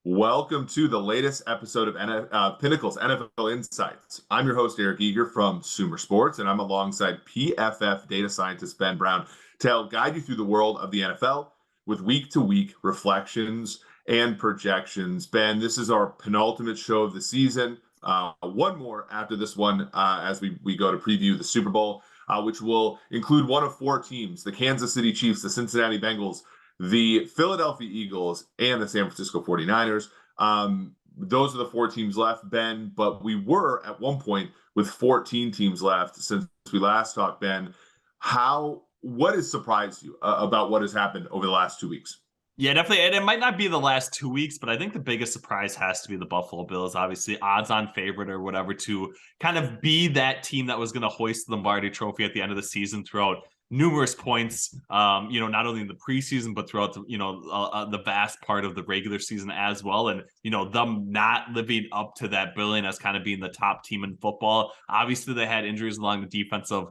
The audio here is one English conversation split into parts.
Welcome to the latest episode of Pinnacle's NFL Insights. I'm your host, Eric Eager from Sumer Sports, and I'm alongside PFF data scientist Ben Brown to help guide you through the world of the NFL with week-to-week reflections and projections. Ben, this is our penultimate show of the season. One more after this one as we go to preview the Super Bowl, which will include one of four teams, the Kansas City Chiefs, the Cincinnati Bengals, the Philadelphia Eagles, and the San Francisco 49ers. Those are the four teams left, Ben, but we were at one point with 14 teams left since we last talked, Ben. What has surprised you about what has happened over the last 2 weeks? Yeah, definitely. And it might not be the last 2 weeks, but I think the biggest surprise has to be the Buffalo Bills, obviously odds on favorite or whatever, to kind of be that team that was going to hoist the Lombardi trophy at the end of the season throughout numerous points, not only in the preseason, but throughout the vast part of the regular season as well. And, them not living up to that billing as kind of being the top team in football. Obviously, they had injuries along the defensive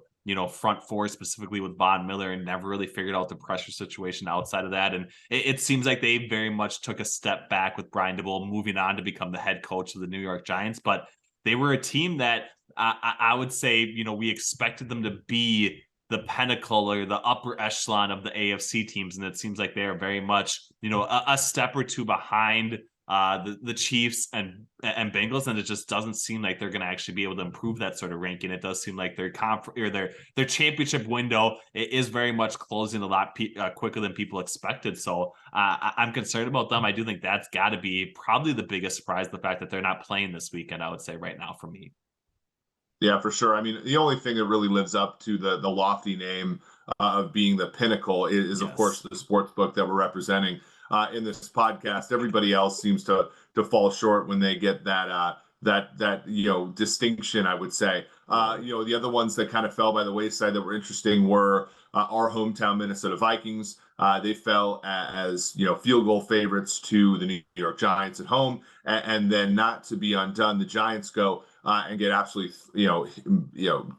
front four, specifically with Von Miller, and never really figured out the pressure situation outside of that. And it seems like they very much took a step back with Brian Daboll moving on to become the head coach of the New York Giants. But they were a team that I would say, we expected them to be the pinnacle or the upper echelon of the AFC teams. And it seems like they are very much, a step or two behind the Chiefs and Bengals, and it just doesn't seem like they're going to actually be able to improve that sort of ranking. It does seem like their their championship window is very much closing a lot quicker than people expected. So I'm concerned about them. I do think that's got to be probably the biggest surprise, the fact that they're not playing this weekend, I would say right now for me. Yeah, for sure. I mean, the only thing that really lives up to the lofty name of being the pinnacle is of course, the sports book that we're representing in this podcast. Everybody else seems to fall short when they get that distinction, I would say. The other ones that kind of fell by the wayside that were interesting were our hometown Minnesota Vikings. They fell as field goal favorites to the New York Giants at home, and then not to be undone, the Giants go and get absolutely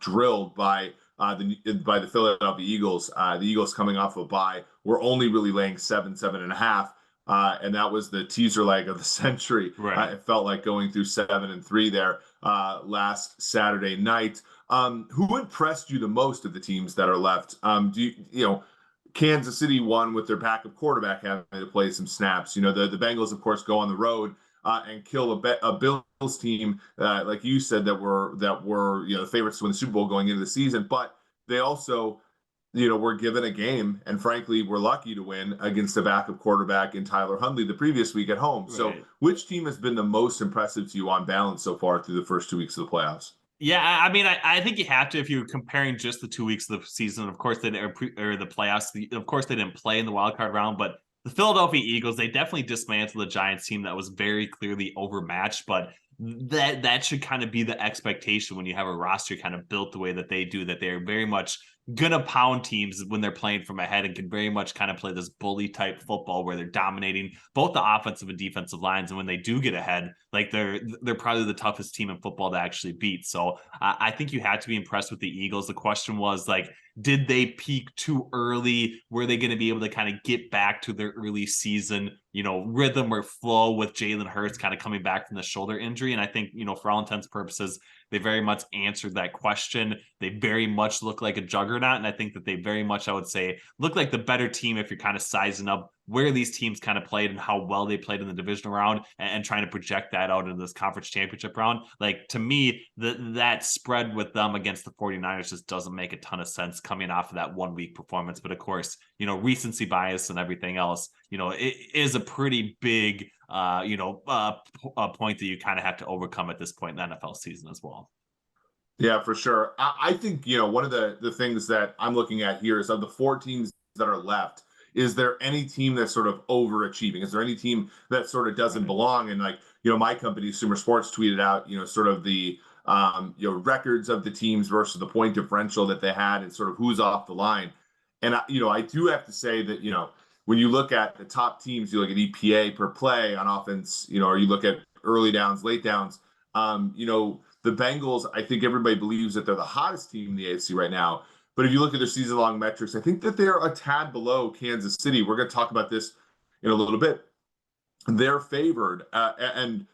drilled by the Philadelphia Eagles. The Eagles, coming off a bye, were only really laying 7.5. And that was the teaser leg of the century. Right. It felt like going through 7-3 there last Saturday night. Who impressed you the most of the teams that are left? Kansas City won with their backup quarterback having to play some snaps. The Bengals, of course, go on the road and kill a Bills team, like you said, that were the favorites to win the Super Bowl going into the season. But they also were given a game, and frankly, were lucky to win against a backup quarterback in Tyler Huntley the previous week at home. Right. So which team has been the most impressive to you on balance so far through the first 2 weeks of the playoffs? Yeah, I mean, I think you have to, if you're comparing just the 2 weeks of the season. Of course, or the playoffs. Of course, they didn't play in the wild card round, but the Philadelphia Eagles, they definitely dismantled the Giants team that was very clearly overmatched. But that should kind of be the expectation when you have a roster kind of built the way that they do, that they're very much gonna pound teams when they're playing from ahead, and can very much kind of play this bully type football where they're dominating both the offensive and defensive lines. And when they do get ahead, like they're probably the toughest team in football to actually beat. So I think you had to be impressed with the Eagles. The question was, like, did they peak too early? Were they going to be able to kind of get back to their early season, rhythm or flow with Jalen Hurts kind of coming back from the shoulder injury? And I think, for all intents and purposes, they very much answered that question. They very much look like a juggernaut. And I think that they very much, I would say, look like the better team if you're kind of sizing up where these teams kind of played and how well they played in the divisional round, and trying to project that out into this conference championship round. Like, to me, that spread with them against the 49ers just doesn't make a ton of sense coming off of that 1 week performance. But of course, recency bias and everything else, it is a pretty big a point that you kind of have to overcome at this point in the NFL season as well. Yeah, for sure. I think, one of the things that I'm looking at here is, of the four teams that are left, is there any team that's sort of overachieving? Is there any team that sort of doesn't belong? And, like, my company, Sumer Sports, tweeted out, sort of the records of the teams versus the point differential that they had, and sort of who's off the line. And, I do have to say that, when you look at the top teams, you look at EPA per play on offense, or you look at early downs, late downs, the Bengals, I think everybody believes that they're the hottest team in the AFC right now. But if you look at their season-long metrics, I think that they're a tad below Kansas City. We're going to talk about this in a little bit. they're favored, and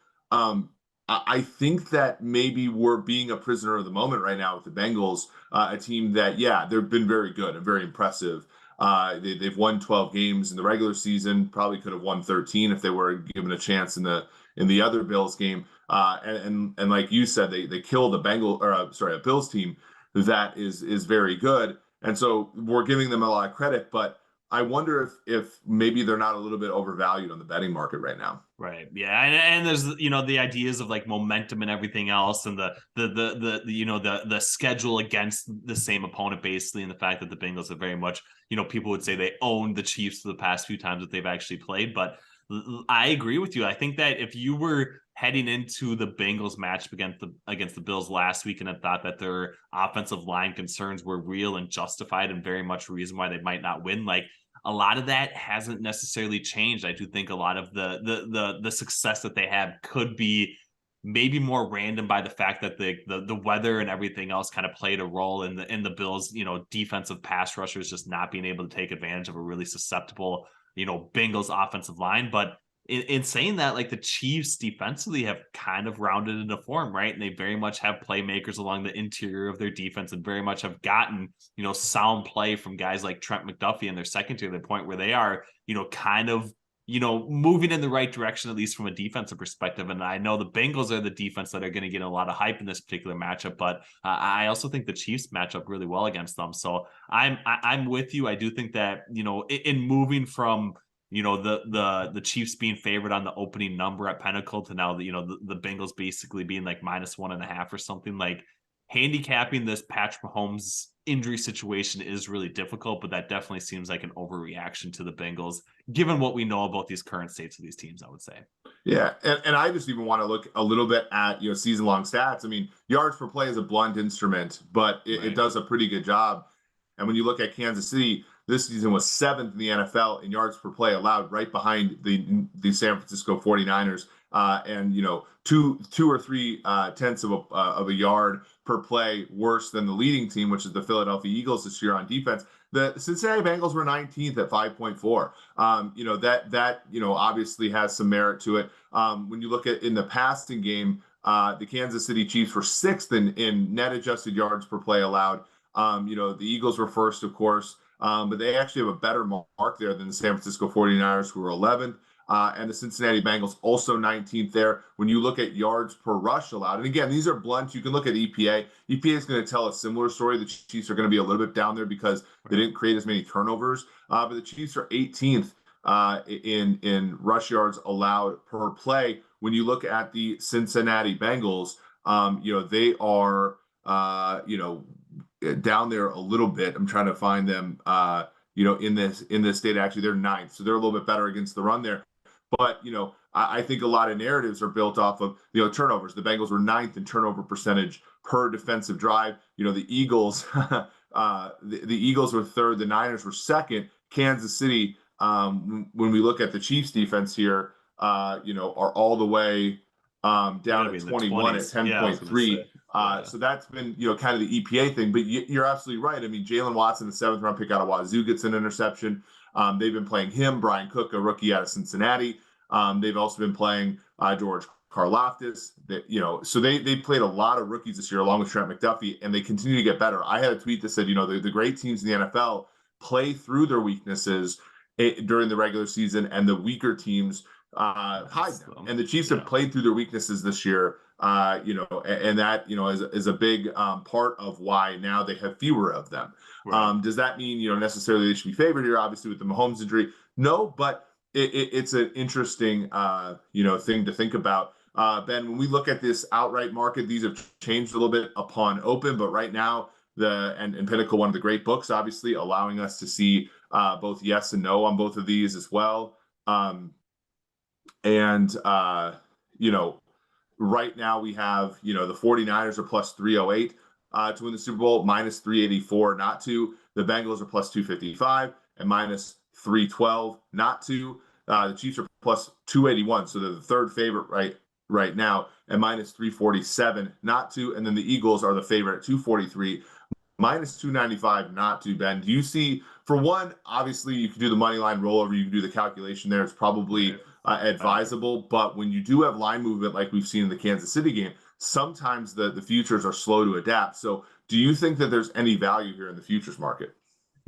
I think that maybe we're being a prisoner of the moment right now with the Bengals, a team that, yeah, they've been very good and very impressive. They've won 12 games in the regular season. Probably could have won 13 if they were given a chance in the other Bills game. And like you said, they killed a Bills team that is very good. And so we're giving them a lot of credit, but I wonder if maybe they're not a little bit overvalued on the betting market right now. Right. Yeah. And there's, the ideas of like momentum and everything else, and the schedule against the same opponent, basically, and the fact that the Bengals have very much, people would say they owned the Chiefs for the past few times that they've actually played. But I agree with you. I think that if you were heading into the Bengals match against the Bills last week and had thought that their offensive line concerns were real and justified and very much a reason why they might not win, like, a lot of that hasn't necessarily changed. I do think a lot of the success that they have could be maybe more random by the fact that the weather and everything else kind of played a role in the Bills, defensive pass rushers just not being able to take advantage of a really susceptible, Bengals offensive line. But in saying that, like, the Chiefs defensively have kind of rounded into form, right? And they very much have playmakers along the interior of their defense and very much have gotten, sound play from guys like Trent McDuffie in their secondary, to the point where they are, kind of, moving in the right direction, at least from a defensive perspective. And I know the Bengals are the defense that are going to get a lot of hype in this particular matchup, but I also think the Chiefs match up really well against them. So I'm with you. I do think that, in moving from, the Chiefs being favored on the opening number at Pinnacle to now the Bengals basically being like -1.5 or something, like, handicapping this Patrick Mahomes injury situation is really difficult, but that definitely seems like an overreaction to the Bengals, given what we know about these current states of these teams, I would say. Yeah, and I just even want to look a little bit at season long stats. I mean, yards per play is a blunt instrument, but it does a pretty good job. And when you look at Kansas City, this season was 7th in the NFL in yards per play allowed, right behind the San Francisco 49ers, and two or three tenths of a yard per play worse than the leading team, which is the Philadelphia Eagles this year on defense. The Cincinnati Bengals were 19th at 5.4. That obviously has some merit to it. When you look at in the passing game, the Kansas City Chiefs were 6th in net adjusted yards per play allowed. The Eagles were first, of course, but they actually have a better mark there than the San Francisco 49ers, who were 11th. And the Cincinnati Bengals also 19th there. When you look at yards per rush allowed, and again, these are blunt. You can look at EPA. EPA is going to tell a similar story. The Chiefs are going to be a little bit down there because they didn't create as many turnovers. But the Chiefs are 18th in rush yards allowed per play. When you look at the Cincinnati Bengals, they are down there a little bit. I'm trying to find them. In this state, actually, they're 9th, so they're a little bit better against the run there. But I think a lot of narratives are built off of turnovers. The Bengals were 9th in turnover percentage per defensive drive. The Eagles, the Eagles were 3rd. The Niners were 2nd. Kansas City, when we look at the Chiefs defense here, are all the way down at 21 at 10.3. So that's been, kind of the EPA thing. But you're absolutely right. I mean, Jalen Watson, the 7th round pick out of Wazoo, gets an interception. They've been playing him. Brian Cook, a rookie out of Cincinnati. They've also been playing George Karlaftis. So they played a lot of rookies this year, along with Trent McDuffie, and they continue to get better. I had a tweet that said, the great teams in the NFL play through their weaknesses during the regular season, and the weaker teams hide them. And the Chiefs have played through their weaknesses this year. And that, is a big part of why now they have fewer of them. Right. Does that mean, necessarily they should be favored here? Obviously, with the Mahomes injury, no, but it's an interesting, thing to think about. Ben, when we look at this outright market, these have changed a little bit upon open, but right now, and Pinnacle, one of the great books, obviously allowing us to see both yes and no on both of these as well. Right now we have, the 49ers are plus 308 to win the Super Bowl, minus 384 not to. The Bengals are plus 255 and minus 312 not to. The Chiefs are plus 281, so they're the third favorite right now, and minus 347 not to. And then the Eagles are the favorite at 243, minus 295 not to. Ben, do you see, for one, obviously you can do the money line rollover, you can do the calculation there. It's probably advisable. But when you do have line movement, like we've seen in the Kansas City game, sometimes the futures are slow to adapt. So do you think that there's any value here in the futures market?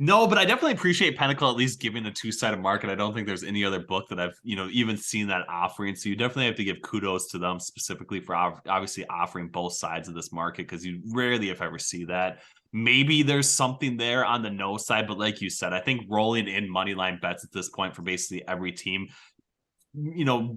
No, but I definitely appreciate Pinnacle at least giving a two-sided market. I don't think there's any other book that I've, even seen that offering. So you definitely have to give kudos to them specifically for obviously offering both sides of this market, because you rarely, if ever, see that. Maybe there's something there on the no side, but like you said, I think rolling in money line bets at this point for basically every team,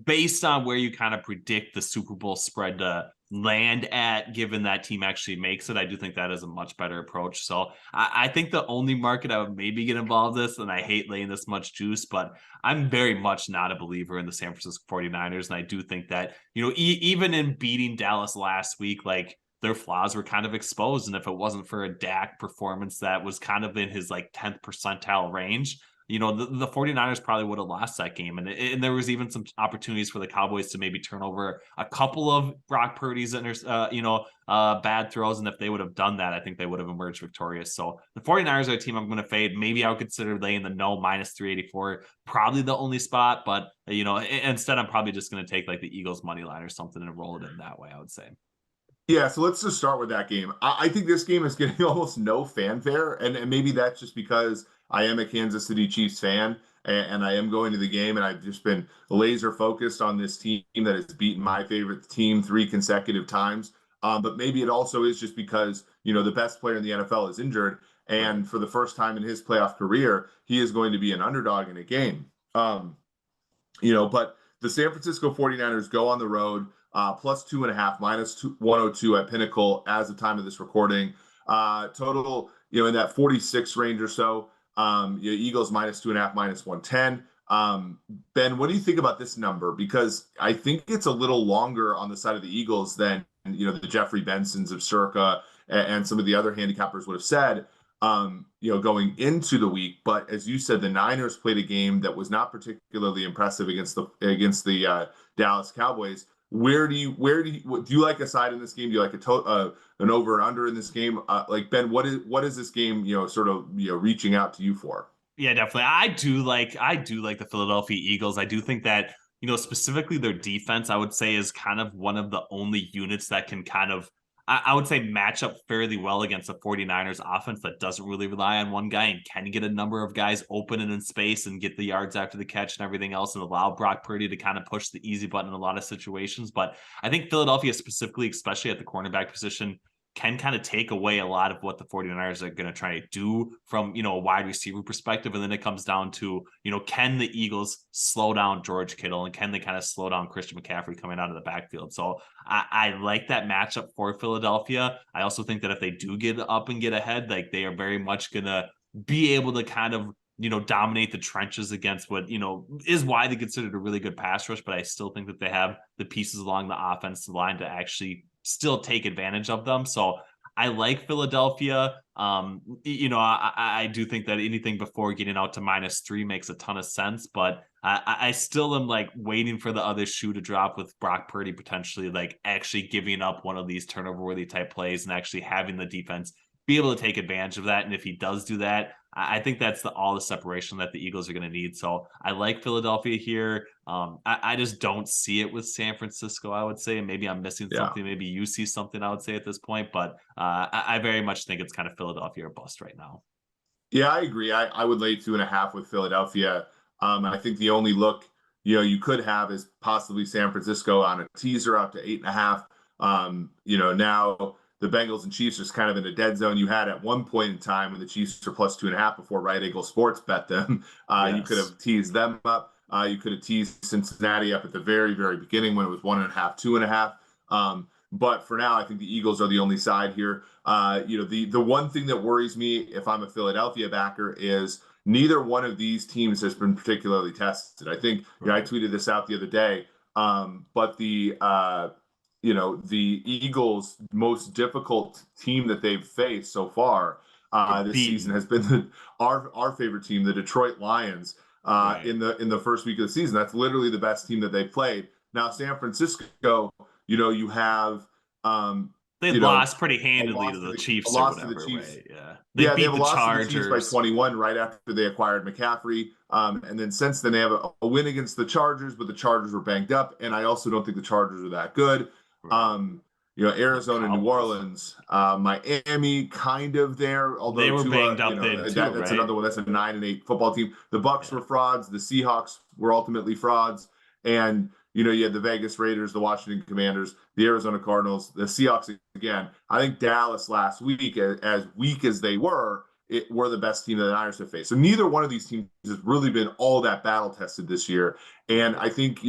based on where you kind of predict the Super Bowl spread to land at, given that team actually makes it, I do think that is a much better approach. So I think the only market I would maybe get involved in this, and I hate laying this much juice, but I'm very much not a believer in the San Francisco 49ers. And I do think that, even in beating Dallas last week, like, their flaws were kind of exposed. And if it wasn't for a Dak performance that was kind of in his 10th percentile range, the 49ers probably would have lost that game. And there was even some opportunities for the Cowboys to maybe turn over a couple of Brock Purdy's bad throws. And if they would have done that, I think they would have emerged victorious. So the 49ers are a team I'm going to fade. Maybe I would consider laying the no -384, probably the only spot. But, instead, I'm probably just going to take the Eagles money line or something and roll it in that way, I would say. Yeah, so let's just start with that game. I think this game is getting almost no fanfare, and maybe that's just because I am a Kansas City Chiefs fan, and I am going to the game, and I've just been laser focused on this team that has beaten my favorite team 3 consecutive times. But maybe it also is just because, the best player in the NFL is injured, and for the first time in his playoff career, he is going to be an underdog in a game. But the San Francisco 49ers go on the road, plus 2.5, -102 at Pinnacle as of time of this recording. Total, in that 46 range or so. Eagles -2.5, -110. Ben, what do you think about this number? Because I think it's a little longer on the side of the Eagles than, the Jeffrey Bensons of Circa and some of the other handicappers would have said, going into the week. But as you said, the Niners played a game that was not particularly impressive against the Dallas Cowboys. Do you like a side in this game? Do you like an over and under in this game? Ben, what is this game, reaching out to you for? Yeah, definitely. I do like the Philadelphia Eagles. I do think that, specifically their defense, I would say, is kind of one of the only units that can kind of, I would say, match up fairly well against the 49ers offense that doesn't really rely on one guy and can get a number of guys open and in space and get the yards after the catch and everything else, and allow Brock Purdy to kind of push the easy button in a lot of situations. But I think Philadelphia specifically, especially at the cornerback position, can kind of take away a lot of what the 49ers are going to try to do from, a wide receiver perspective. And then it comes down to, can the Eagles slow down George Kittle, and can they kind of slow down Christian McCaffrey coming out of the backfield? So I like that matchup for Philadelphia. I also think that if they do get up and get ahead, they are very much going to be able to kind of, dominate the trenches against what, is widely considered a really good pass rush. But I still think that they have the pieces along the offensive line to actually still take advantage of them. So I like Philadelphia. I do think that anything before getting out to -3 makes a ton of sense, but I still am waiting for the other shoe to drop with Brock Purdy potentially actually giving up one of these turnover worthy type plays and actually having the defense be able to take advantage of that. And if he does do that, I think that's all the separation that the Eagles are going to need. So I like Philadelphia here. I just don't see it with San Francisco, I would say. Maybe I'm missing something. Maybe you see something, I would say, at this point. But I very much think it's kind of Philadelphia or bust right now. Yeah, I agree. I would lay 2.5 with Philadelphia. I think the only look, you could have is possibly San Francisco on a teaser out to 8.5. Now the Bengals and Chiefs are kind of in a dead zone. You had at one point in time when the Chiefs are plus 2.5 before Right Eagle Sports bet them. Yes. You could have teased them up. You could have teased Cincinnati up at the very, very beginning when it was 1.5, 2.5. But for now, I think the Eagles are the only side here. The one thing that worries me if I'm a Philadelphia backer is neither one of these teams has been particularly tested. I think I tweeted this out the other day. But the Eagles' most difficult team that they've faced so far this season has been our favorite team, the Detroit Lions, in the first week of the season. That's literally the best team that they've played. Now, San Francisco, you have They you know, lost pretty a handedly loss to to the a Chiefs or loss to the whatever, Chiefs. right? Yeah. They Yeah, they beat have a the loss to the Chiefs by Chargers. 21 right after they acquired McCaffrey. And then since then, they have a win against the Chargers, but the Chargers were banged up. And I also don't think the Chargers are that good. Right. The Arizona, New Cowboys. Orleans, Miami, kind of there. They Although were Tua, banged up then too, that's right? another one. That's a 9-8 football team. The Bucks Yeah. were frauds. The Seahawks were ultimately frauds. And you had the Vegas Raiders, the Washington Commanders, the Arizona Cardinals, the Seahawks again. I think Dallas last week, as weak as they were the best team that the Niners have faced. So neither one of these teams has really been all that battle tested this year. And I think,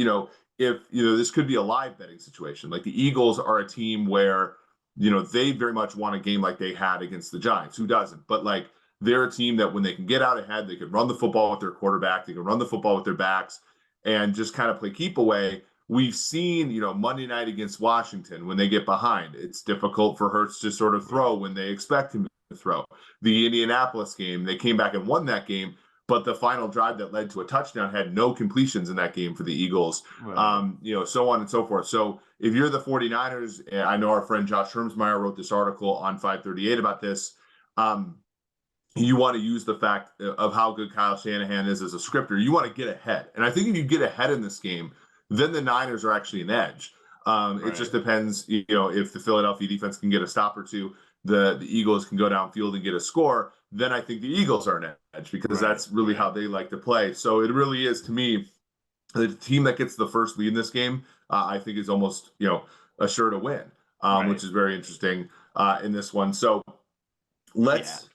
if this could be a live betting situation. Like the Eagles are a team where, they very much want a game like they had against the Giants. Who doesn't? But like they're a team that when they can get out ahead, they can run the football with their quarterback, they can run the football with their backs and just kind of play keep away. We've seen, Monday night against Washington, when they get behind, it's difficult for Hurts to sort of throw when they expect him to throw. The Indianapolis game, they came back and won that game, but the final drive that led to a touchdown had no completions in that game for the Eagles, Right. so on and so forth. So if you're the 49ers, I know our friend Josh Hermsmeyer wrote this article on 538 about this. You want to use the fact of how good Kyle Shanahan is as a scripter. You want to get ahead. And I think if you get ahead in this game, then the Niners are actually an edge. It just depends, if the Philadelphia defense can get a stop or two, the Eagles can go downfield and get a score, then I think the Eagles are an edge because that's really how they like to play. So it really is, to me, the team that gets the first lead in this game, I think is almost, a sure to win, which is very interesting in this one. So let's...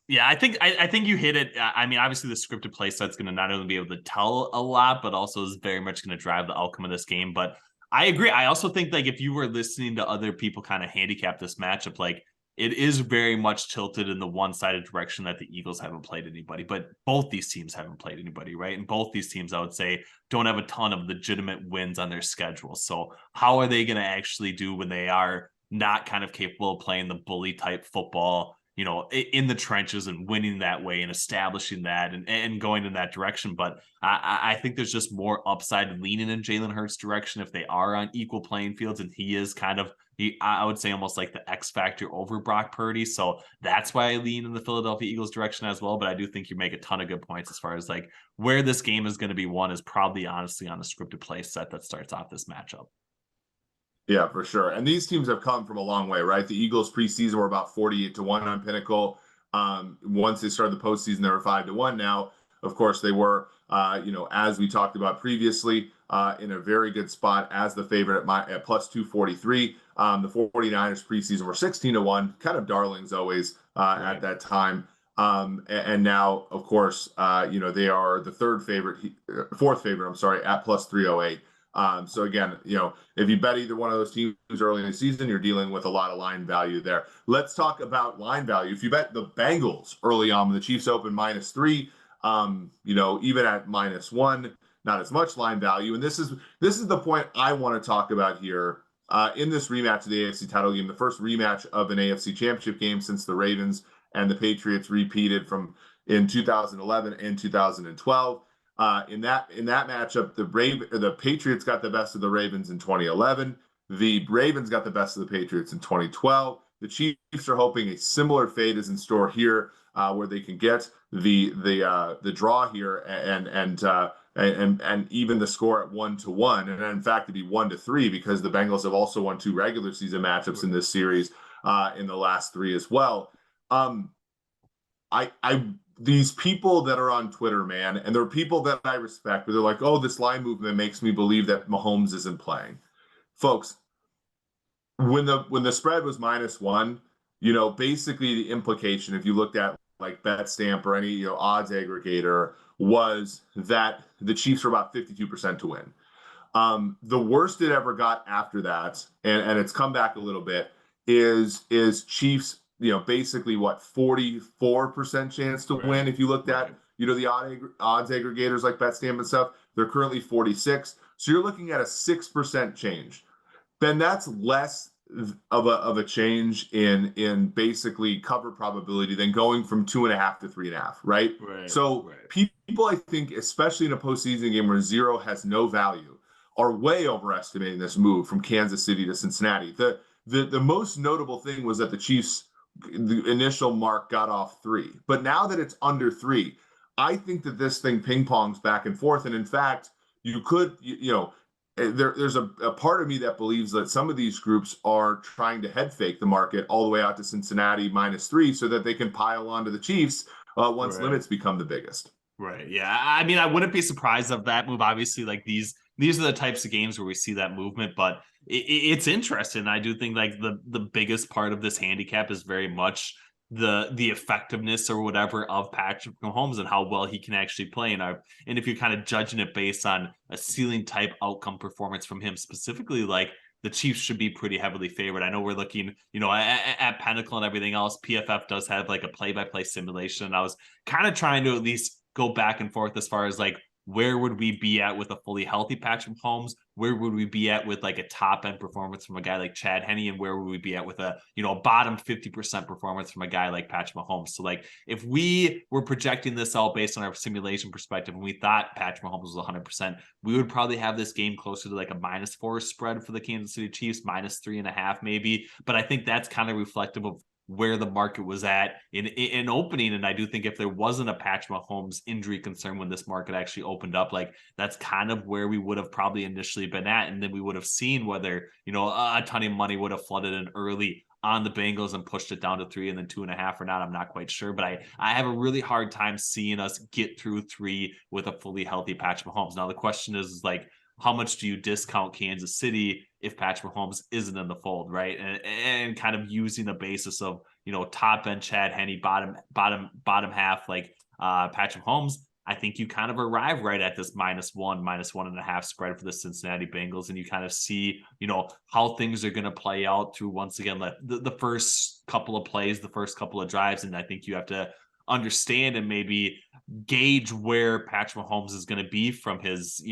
Yeah, I think you hit it. I mean, obviously the scripted play set's going to not only be able to tell a lot, but also is very much going to drive the outcome of this game. But I agree. I also think like if you were listening to other people kind of handicap this matchup, like it is very much tilted in the one-sided direction that the Eagles haven't played anybody, but both these teams haven't played anybody, right? And both these teams, I would say, don't have a ton of legitimate wins on their schedule. So how are they going to actually do when they are not kind of capable of playing the bully type football, in the trenches and winning that way and establishing that and going in that direction? But I think there's just more upside leaning in Jalen Hurts' direction if they are on equal playing fields. And he is kind of, I would say almost like the X factor over Brock Purdy. So that's why I lean in the Philadelphia Eagles direction as well. But I do think you make a ton of good points as far as like where this game is going to be won is probably honestly on a scripted play set that starts off this matchup. Yeah, for sure. And these teams have come from a long way, right? The Eagles preseason were about 48-1 on Pinnacle. Once they started the postseason, they were 5-1. Now, of course, they were, as we talked about previously, in a very good spot as the favorite at plus 243. The 49ers preseason were 16-1, kind of darlings always at that time. And now, of course, they are the fourth favorite, at plus 308. So again, if you bet either one of those teams early in the season, you're dealing with a lot of line value there. Let's talk about line value. If you bet the Bengals early on when the Chiefs open -3, even at -1, not as much line value. And this is the point I want to talk about here in this rematch of the AFC title game, the first rematch of an AFC championship game since the Ravens and the Patriots repeated in 2011 and 2012. In that matchup, the Patriots got the best of the Ravens in 2011. The Ravens got the best of the Patriots in 2012. The Chiefs are hoping a similar fate is in store here, where they can get the draw here and even the score at 1-1, and in fact to be 1-3 because the Bengals have also won 2 regular season matchups in this series in the last 3 as well. These people that are on Twitter, man, and they're people that I respect, but they're like, oh, this line movement makes me believe that Mahomes isn't playing. Folks, when the spread was -1, basically the implication, if you looked at like BetStamp or any odds aggregator, was that the Chiefs were about 52% to win. The worst it ever got after that, and it's come back a little bit, is Chiefs, basically 44% chance to win. If you looked at, the odds aggregators like BetStamp and stuff, they're currently 46. So you're looking at a 6% change. Ben, that's less of a change in basically cover probability than going from 2.5 to 3.5, right? So people, I think, especially in a postseason game where 0 has no value, are way overestimating this move from Kansas City to Cincinnati. the most notable thing was that the Chiefs, the initial mark got off 3, but now that it's under 3, I think that this thing ping pongs back and forth. And in fact, you could, there's a part of me that believes that some of these groups are trying to head fake the market all the way out to Cincinnati -3 so that they can pile onto the Chiefs once limits become the biggest. Right. Yeah. I mean, I wouldn't be surprised of that move. Obviously, like these are the types of games where we see that movement, but it's interesting. I do think like the biggest part of this handicap is very much the effectiveness or whatever of Patrick Mahomes and how well he can actually play. And if you're kind of judging it based on a ceiling type outcome performance from him specifically, like the Chiefs should be pretty heavily favored. I know we're looking, at Pinnacle and everything else. PFF does have like a play-by-play simulation. And I was kind of trying to at least go back and forth as far as like where would we be at with a fully healthy Patrick Mahomes? Where would we be at with like a top end performance from a guy like Chad Henne? And where would we be at with a bottom 50% performance from a guy like Patrick Mahomes? So like if we were projecting this out based on our simulation perspective and we thought Patrick Mahomes was 100%, we would probably have this game closer to like a -4 spread for the Kansas City Chiefs, -3.5 maybe. But I think that's kind of reflective of where the market was at in opening. And I do think if there wasn't a Patrick Mahomes injury concern when this market actually opened up, like that's kind of where we would have probably initially been at. And then we would have seen whether, a ton of money would have flooded in early on the Bengals and pushed it down to 3 and then 2.5 or not. I'm not quite sure, but I have a really hard time seeing us get through 3 with a fully healthy Patrick Mahomes. Now the question is like, how much do you discount Kansas City if Patrick Mahomes isn't in the fold, right? And kind of using the basis of, top end Chad Henne, bottom half, like Patrick Mahomes, I think you kind of arrive right at this -1, -1.5 spread for the Cincinnati Bengals. And you kind of see, how things are going to play out through, once again, the first couple of plays, the first couple of drives. And I think you have to understand and maybe gauge where Patrick Mahomes is going to be from his,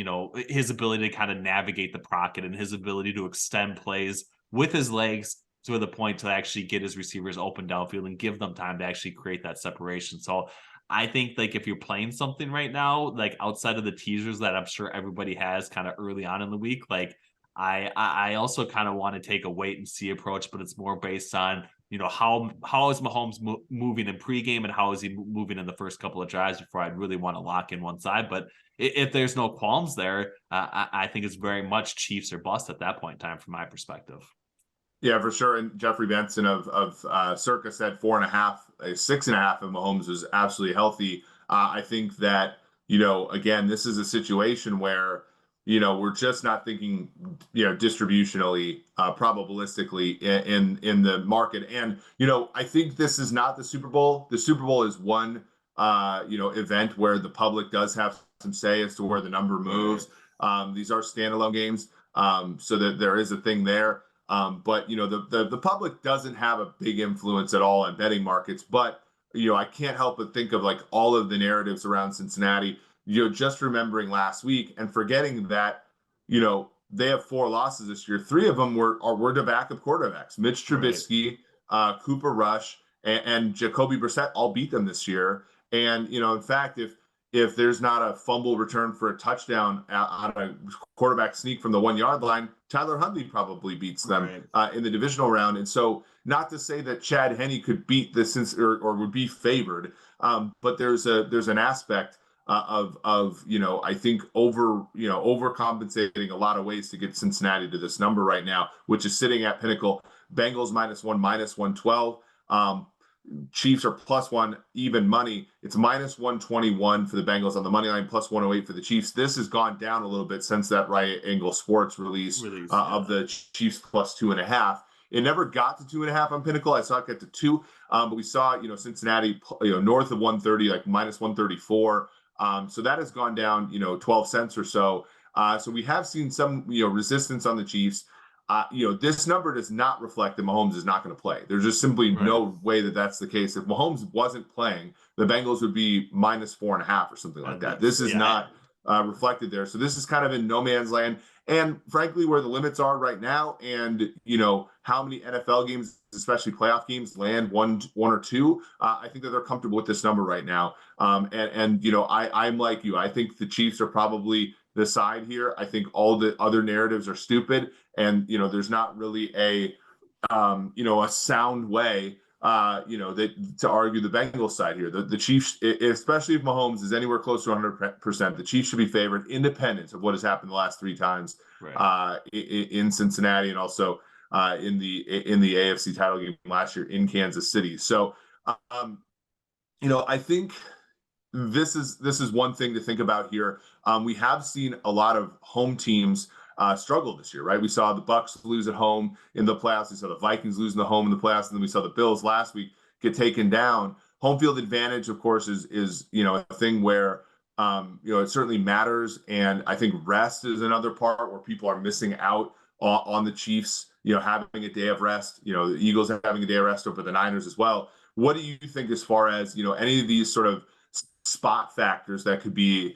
his ability to kind of navigate the pocket and his ability to extend plays with his legs to the point to actually get his receivers open downfield and give them time to actually create that separation. So I think like if you're playing something right now, like outside of the teasers that I'm sure everybody has kind of early on in the week, like I also kind of want to take a wait and see approach, but it's more based on, how is Mahomes moving in pregame and how is he moving in the first couple of drives before I'd really want to lock in one side. But if there's no qualms there, I think it's very much Chiefs or bust at that point in time from my perspective. Yeah, for sure. And Jeffrey Benson of Circa said 4.5, 6.5 of Mahomes was absolutely healthy. I think that, again, this is a situation where, we're just not thinking, distributionally, probabilistically in the market. And, I think this is not the Super Bowl. The Super Bowl is one, event where the public does have some say as to where the number moves. These are standalone games, so that there is a thing there. But the public doesn't have a big influence at all on betting markets. But I can't help but think of like all of the narratives around Cincinnati. Just remembering last week and forgetting that they have 4 losses this year. 3 of them were to backup quarterbacks: Mitch Trubisky, Cooper Rush, and Jacoby Brissett all beat them this year. And in fact, if there's not a fumble return for a touchdown on a quarterback sneak from the 1-yard line, Tyler Huntley probably beats them in the divisional round. And so, not to say that Chad Henne could beat this or would be favored, but there's an aspect of I think overcompensating a lot of ways to get Cincinnati to this number right now, which is sitting at Pinnacle. Bengals -1, -112. Chiefs are +1 even money. It's -121 for the Bengals on the money line, +108 for the Chiefs. This has gone down a little bit since that Right Angle Sports release of the Chiefs +2.5. It never got to 2.5 on Pinnacle. I saw it get to 2, but we saw Cincinnati north of 130, like -134. So that has gone down 12 cents or so. So we have seen some resistance on the Chiefs. This number does not reflect that Mahomes is not going to play. There's just simply no way that that's the case. If Mahomes wasn't playing, the Bengals would be -4.5 or something like that. This is not reflected there. So this is kind of in no man's land. And frankly, where the limits are right now, and how many NFL games, especially playoff games, land one or two, I think that they're comfortable with this number right now. I'm like you. I think the Chiefs are probably the side here. I think all the other narratives are stupid, and there's not really a a sound way, that to argue the Bengals side here. The Chiefs, especially if Mahomes is anywhere close to 100%, the Chiefs should be favored, independent of what has happened the last three times in Cincinnati, and also in the AFC title game last year in Kansas City. So, I think this is one thing to think about here. We have seen a lot of home teams struggle this year, right? We saw the Bucks lose at home in the playoffs. We saw the Vikings losing the home in the playoffs, and then we saw the Bills last week get taken down. Home field advantage, of course, is a thing where it certainly matters, and I think rest is another part where people are missing out on the Chiefs, having a day of rest. The Eagles having a day of rest over the Niners as well. What do you think as far as any of these sort of spot factors that could be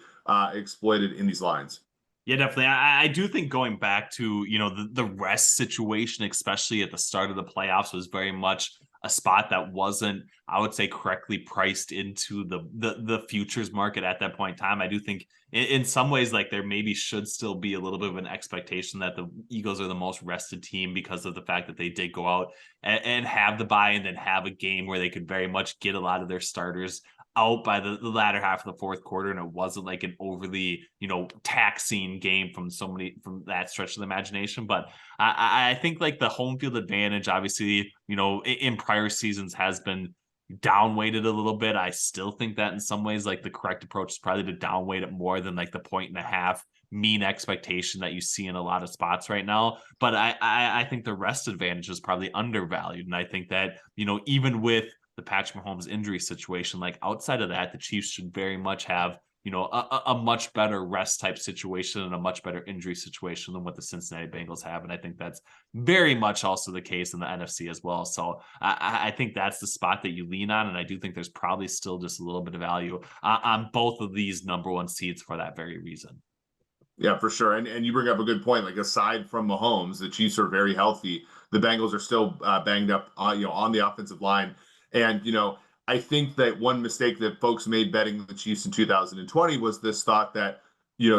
exploited in these lines? Yeah, definitely. I do think going back to, the rest situation, especially at the start of the playoffs, was very much a spot that wasn't, I would say, correctly priced into the futures market at that point in time. I do think in some ways, like, there maybe should still be a little bit of an expectation that the Eagles are the most rested team because of the fact that they did go out and have the bye and then have a game where they could very much get a lot of their starters out by the latter half of the fourth quarter, and it wasn't like an overly taxing game from that stretch of the imagination. But I think like the home field advantage, obviously, in prior seasons has been downweighted a little bit. I still think that in some ways, like, the correct approach is probably to downweight it more than like the 1.5 mean expectation that you see in a lot of spots right now. But I think the rest advantage is probably undervalued, and I think that even with the Patrick Mahomes injury situation, like, outside of that, the Chiefs should very much have, a much better rest type situation and a much better injury situation than what the Cincinnati Bengals have. And I think that's very much also the case in the NFC as well. So I think that's the spot that you lean on. And I do think there's probably still just a little bit of value on both of these number one seeds for that very reason. Yeah, for sure. And you bring up a good point. Like, aside from Mahomes, the Chiefs are very healthy. The Bengals are still banged up, on the offensive line. And, I think that one mistake that folks made betting the Chiefs in 2020 was this thought that,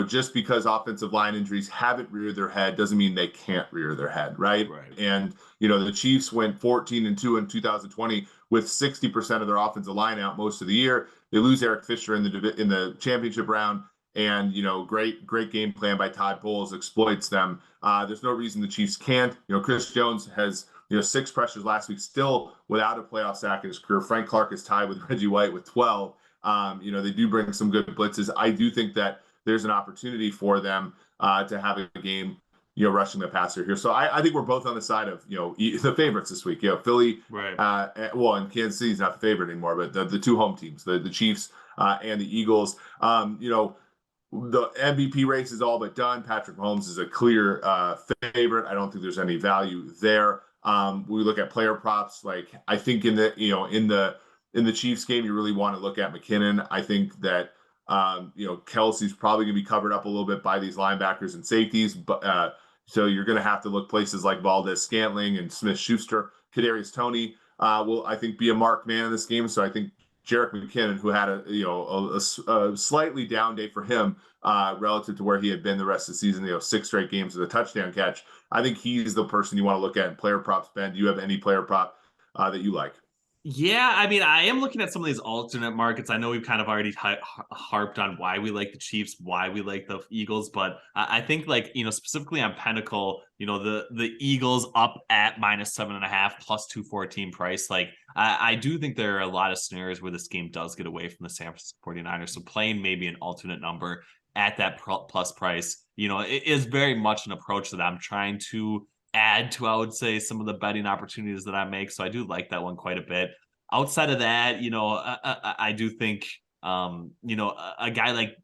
just because offensive line injuries haven't reared their head doesn't mean they can't rear their head, right? And, the Chiefs went 14-2 in 2020 with 60% of their offensive line out most of the year. They lose Eric Fisher in the championship round. And, great game plan by Todd Bowles exploits them. There's no reason the Chiefs can't. Chris Jones has 6 pressures last week, still without a playoff sack in his career. Frank Clark is tied with Reggie White with 12. They do bring some good blitzes. I do think that there's an opportunity for them to have a game, rushing the passer here. So I think we're both on the side of, the favorites this week. Philly, right. And Kansas City's not the favorite anymore, but the two home teams, the Chiefs and the Eagles. The MVP race is all but done. Patrick Mahomes is a clear favorite. I don't think there's any value there. We look at player props. Like, I think in the Chiefs game, you really want to look at McKinnon. I think that Kelsey's probably going to be covered up a little bit by these linebackers and safeties, but so you're going to have to look places like Valdez-Scantling and Smith-Schuster. Kadarius Toney will, I think, be a marked man in this game. So I think Jerick McKinnon, who had a slightly down day for him relative to where he had been the rest of the season, 6 straight games with a touchdown catch. I think he's the person you want to look at in player props. Ben, do you have any player prop that you like? Yeah, I mean, I am looking at some of these alternate markets. I know we've kind of already harped on why we like the Chiefs, why we like the Eagles, but I think, like, specifically on Pinnacle, the Eagles up at -7.5 plus 214 price. Like, I do think there are a lot of scenarios where this game does get away from the San Francisco 49ers. So playing maybe an alternate number at that plus price, it is very much an approach that I'm trying to add to, I would say, some of the betting opportunities that I make. So I do like that one quite a bit. Outside of that, I do think, a guy like,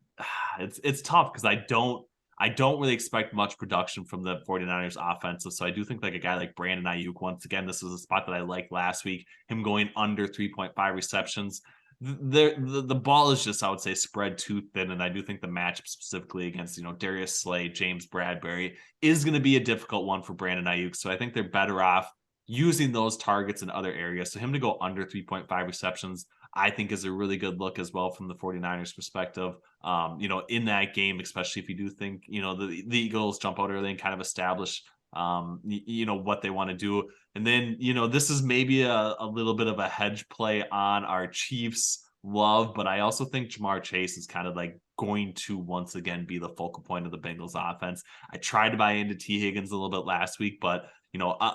it's tough because I don't really expect much production from the 49ers offensive. So I do think like a guy like Brandon Ayuk, once again, this was a spot that I liked last week, him going under 3.5 receptions. The ball is just, I would say, spread too thin, and I do think the matchup specifically against Darius Slay, James Bradbury is going to be a difficult one for Brandon Ayuk. So I think they're better off using those targets in other areas. So him to go under 3.5 receptions, I think, is a really good look as well from the 49ers perspective. In that game, especially if you do think the Eagles jump out early and kind of establish what they want to do. And then, this is maybe a little bit of a hedge play on our Chiefs love, but I also think Jamar Chase is kind of like going to once again be the focal point of the Bengals offense. I tried to buy into T. Higgins a little bit last week, but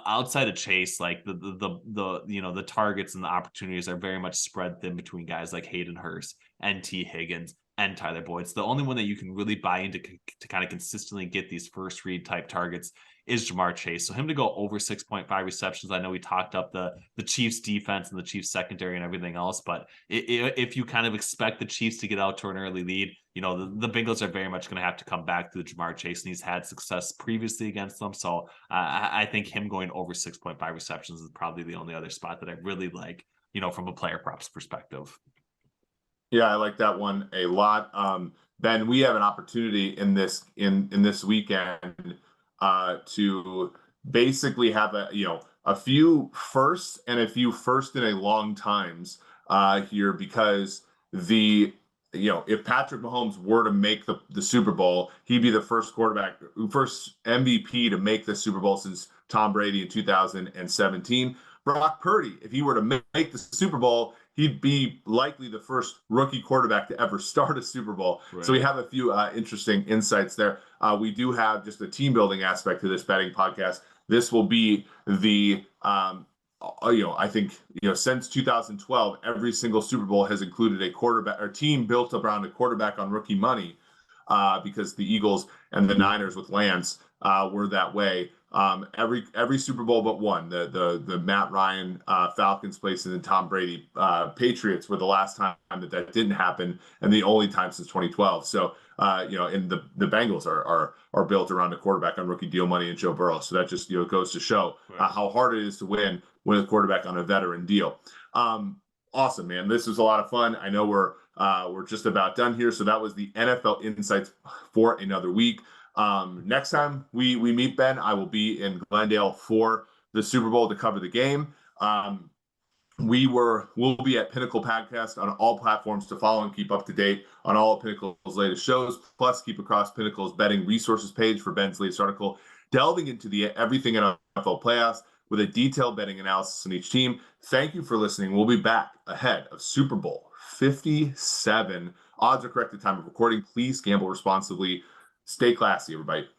outside of Chase, like the targets and the opportunities are very much spread thin between guys like Hayden Hurst and T. Higgins and Tyler Boyd. It's the only one that you can really buy into to kind of consistently get these first read type targets is Jamar Chase. So him to go over 6.5 receptions. I know we talked up the Chiefs defense and the Chiefs secondary and everything else, but if you kind of expect the Chiefs to get out to an early lead, the Bengals are very much going to have to come back to the Jamar Chase, and he's had success previously against them. So I think him going over 6.5 receptions is probably the only other spot that I really like, from a player props perspective. Yeah, I like that one a lot. Ben, we have an opportunity in this weekend to basically have a few firsts and a few first in a long times here, because if Patrick Mahomes were to make the Super Bowl, he'd be the first MVP to make the Super Bowl since Tom Brady in 2017. Brock Purdy, if he were to make the Super Bowl, he'd be likely the first rookie quarterback to ever start a Super Bowl. Right. So we have a few interesting insights there. We do have just a team building aspect to this betting podcast. This will be the I think since 2012, every single Super Bowl has included a quarterback or team built around a quarterback on rookie money, because the Eagles and the Niners with Lance were that way. Every Super Bowl but one, the Matt Ryan Falcons place, and then Tom Brady Patriots were the last time that didn't happen, and the only time since 2012. So and the Bengals are built around a quarterback on rookie deal money and Joe Burrow. So that just goes to show how hard it is to win with a quarterback on a veteran deal. Awesome, man. This was a lot of fun. I know we're just about done here. So that was the NFL Insights for another week. Next time we meet, Ben, I will be in Glendale for the Super Bowl to cover the game. We'll be at Pinnacle Podcast on all platforms to follow and keep up to date on all of Pinnacle's latest shows. Plus, keep across Pinnacle's betting resources page for Ben's latest article, delving into the everything in NFL playoffs with a detailed betting analysis on each team. Thank you for listening. We'll be back ahead of Super Bowl 57. Odds are correct at time of recording. Please gamble responsibly. Stay classy, everybody.